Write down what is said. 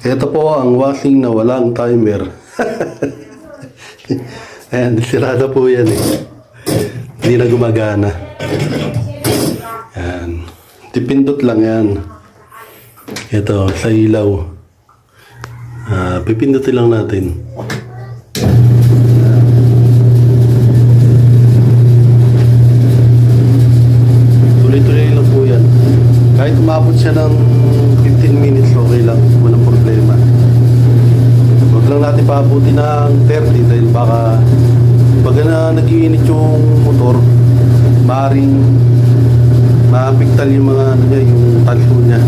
Ito po ang washing na walang timer. Ayan, sirada po yan eh. Hindi na gumagana. Ayan. Dipindot lang yan. Ito, sa ilaw. Pipindutin lang natin. Tuloy-tuloy lang po yan. Kahit umabot siya ng 15 minutes, okay lang. Walang problema. Huwag lang natin paabutin ng 30 dahil baka pag nag-iinit yung motor, maaaring maapektal yung mga ano niya, yung talso niya.